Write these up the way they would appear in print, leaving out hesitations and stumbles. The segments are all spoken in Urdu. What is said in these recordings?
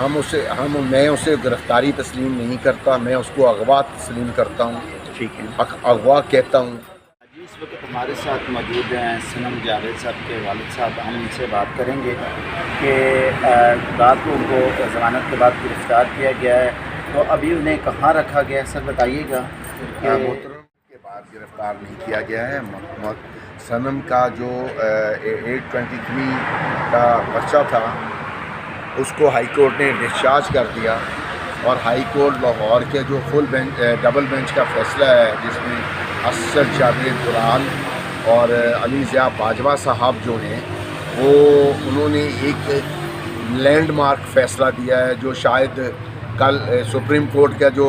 میں اسے گرفتاری تسلیم نہیں کرتا، میں اس کو اغوا تسلیم کرتا ہوں، ٹھیک ہے اغوا کہتا ہوں۔ جی، اس وقت ہمارے ساتھ موجود ہیں صنم جاوید صاحب کے والد صاحب۔ ہم ان سے بات کریں گے کہ رات کو ان کو ضمانت کے بعد گرفتار کیا گیا ہے، تو ابھی انہیں کہاں رکھا گیا ہے؟ سر بتائیے گا کہ محترم کے بعد گرفتار نہیں کیا گیا ہے۔ صنم کا جو 823 کا پرچہ تھا اس کو ہائی کورٹ نے ڈسچارج کر دیا، اور ہائی کورٹ لاہور کے جو فل بینچ ڈبل بینچ کا فیصلہ ہے، جس میں اسد جاوید بران اور علی ضیاء باجوہ صاحب جو ہیں، انہوں نے ایک لینڈ مارک فیصلہ دیا ہے، جو شاید کل سپریم کورٹ کا جو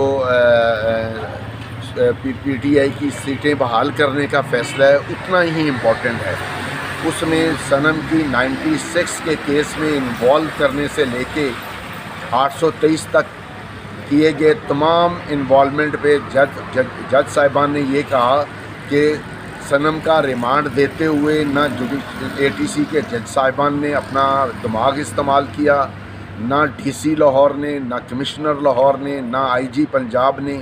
پی ٹی آئی کی سیٹیں بحال کرنے کا فیصلہ ہے اتنا ہی امپورٹنٹ ہے۔ اس میں صنم کی 96 کے کیس میں انوالو کرنے سے لے کے 823 تک کیے گئے تمام انوالومنٹ پہ جج صاحبان نے یہ کہا کہ صنم کا ریمانڈ دیتے ہوئے نہ اے ٹی سی کے جج صاحبان نے اپنا دماغ استعمال کیا، نہ ڈی سی لاہور نے، نہ کمشنر لاہور نے، نہ آئی جی پنجاب نے۔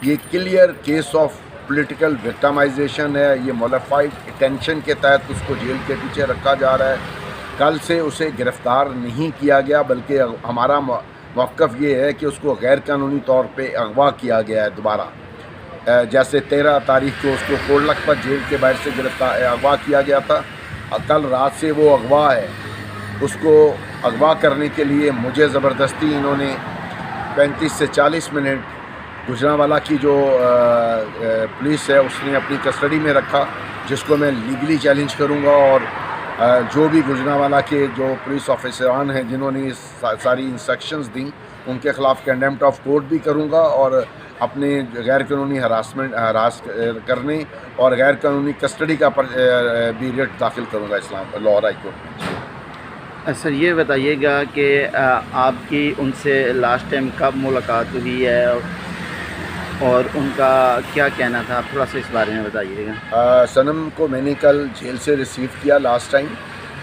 یہ clear case of political victimization ہے، یہ مولیفائڈ اٹینشن کے تحت اس کو جیل کے پیچھے رکھا جا رہا ہے۔ کل سے اسے گرفتار نہیں کیا گیا، بلکہ ہمارا موقف یہ ہے کہ اس کو غیر قانونی طور پہ اغوا کیا گیا ہے دوبارہ۔ جیسے 13 تاریخ کو اس کو کوٹ لکھپت جیل کے باہر سے اغوا کیا گیا تھا، کل رات سے وہ اغوا ہے۔ اس کو اغوا کرنے کے لیے مجھے زبردستی انہوں نے 35 سے 40 منٹ گجرانوالہ کی جو پولیس ہے اس نے اپنی کسٹڈی میں رکھا، جس کو میں لیگلی چیلنج کروں گا، اور جو بھی گجرانوالہ کے جو پولیس آفیسران ہیں جنہوں نے ساری انسٹرکشنز دیں ان کے خلاف کنڈیمپٹ آف کورٹ بھی کروں گا، اور اپنے غیر قانونی ہراس کرنے اور غیر قانونی کسٹڈی کا بھی ریٹ داخل کروں گا لاہور ہائی کورٹ میں۔ سر یہ بتائیے گا کہ آپ کی ان سے لاسٹ ٹائم کب ملاقات ہوئی ہے اور ان کا کیا کہنا تھا؟ آپ تھوڑا سا اس بارے میں بتائیے گا۔ صنم کو میں نے کل جیل سے ریسیو کیا لاسٹ ٹائم،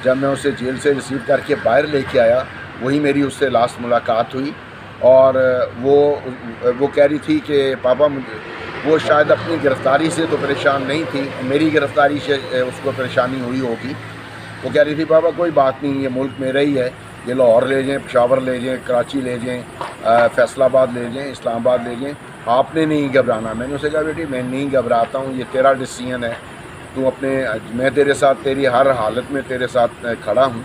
جب میں اسے جیل سے ریسیو کر کے باہر لے کے آیا، وہی میری اس سے لاسٹ ملاقات ہوئی، اور وہ کہہ رہی تھی کہ پاپا وہ شاید اپنی گرفتاری سے تو پریشان نہیں تھی، میری گرفتاری سے اس کو پریشانی ہوئی ہوگی۔ وہ کہہ رہی تھی پاپا کوئی بات نہیں، یہ ملک میرا ہی ہے، یہ لاہور لے جائیں، پشاور لے جائیں، کراچی لے جائیں، فیصل آباد لے جائیں، اسلام آباد لے جائیں، آپ نے نہیں گھبرانا۔ میں نے اسے کہا بیٹی میں نہیں گھبراتا ہوں، یہ تیرا ڈیسیژن ہے، میں تیرے ساتھ تیری ہر حالت میں تیرے ساتھ کھڑا ہوں۔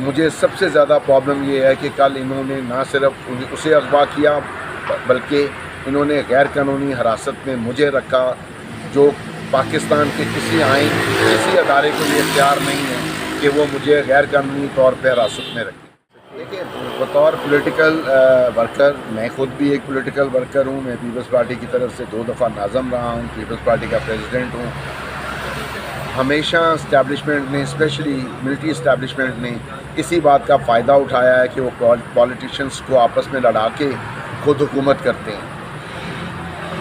مجھے سب سے زیادہ پرابلم یہ ہے کہ کل انہوں نے نہ صرف اسے اغوا کیا، بلکہ انہوں نے غیر قانونی حراست میں مجھے رکھا، جو پاکستان کے کسی آئین کسی ادارے کو یہ اختیار نہیں ہے کہ وہ مجھے غیر قانونی طور پہ حراست میں رکھے۔ دیکھیں، بطور پولیٹیکل ورکر، میں خود بھی ایک پولیٹیکل ورکر ہوں، میں پیپلز پارٹی کی طرف سے 2 دفعہ ناظم رہا ہوں، پیپلز پارٹی کا پریزیڈنٹ ہوں۔ ہمیشہ اسٹیبلشمنٹ نے، اسپیشلی ملٹری اسٹیبلشمنٹ نے اسی بات کا فائدہ اٹھایا ہے کہ وہ پولیٹیشنز کو آپس میں لڑا کے خود حکومت کرتے ہیں۔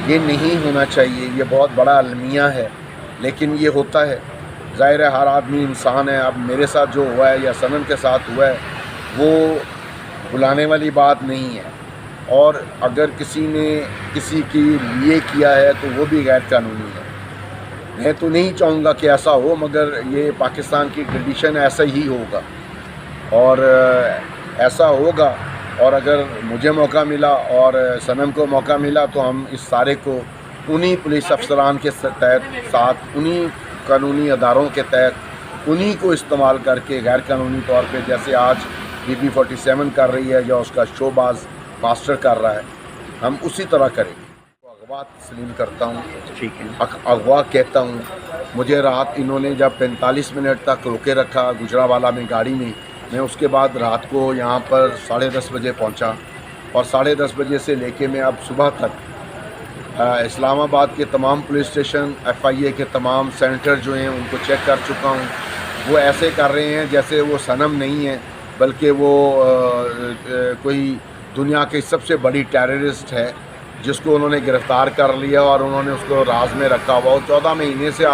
یہ نہیں ہونا چاہیے، یہ بہت بڑا المیہ ہے، لیکن یہ ہوتا ہے۔ ظاہر ہے ہر آدمی انسان ہے۔ اب میرے ساتھ جو ہوا ہے یا صنم کے ساتھ ہوا ہے وہ بلانے والی بات نہیں ہے، اور اگر کسی نے کسی کے لیے کیا ہے تو وہ بھی غیر قانونی ہے۔ میں تو نہیں چاہوں گا کہ ایسا ہو، مگر یہ پاکستان کی ٹریڈیشن ایسا ہی ہوگا، اور ایسا ہوگا۔ اور اگر مجھے موقع ملا اور صنم کو موقع ملا تو ہم اس سارے کو انہی پولیس افسران کے ساتھ انہی قانونی اداروں کے تحت انہی کو استعمال کر کے غیر قانونی طور پہ، جیسے آج BP47 کر رہی ہے یا اس کا شوباز ماسٹر کر رہا ہے، ہم اسی طرح کریں گے۔ اغوا تسلیم کرتا ہوں، ٹھیک ہے، اغوا کہتا ہوں۔ مجھے رات انہوں نے جب 45 منٹ تک روکے رکھا گجرانوالہ میں گاڑی میں اس کے بعد رات کو یہاں پر 10:30 بجے پہنچا، اور 10:30 بجے سے لے کے میں اب صبح تک اسلام آباد کے تمام پولیس اسٹیشن، FIA کے تمام سینٹر جو ہیں ان کو چیک کر چکا ہوں۔ وہ ایسے کر رہے ہیں جیسے وہ صنم نہیں ہے، بلکہ وہ کوئی دنیا کی سب سے بڑی ٹیررسٹ ہے، جس کو انہوں نے گرفتار کر لیا اور انہوں نے اس کو راز میں رکھا ہوا۔ 14 مہینے سے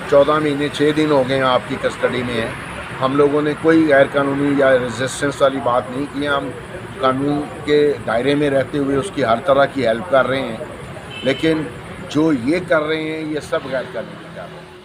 14 مہینے 6 دن ہو گئے ہیں آپ کی کسٹڈی میں ہے، ہم لوگوں نے کوئی غیر قانونی یا ریزسٹنس والی بات نہیں کی ہے. ہم قانون کے دائرے میں رہتے ہوئے اس کی ہر طرح کی ہیلپ کر رہے ہیں، لیکن جو یہ کر رہے ہیں یہ سب غیر قانونی کر رہے ہیں.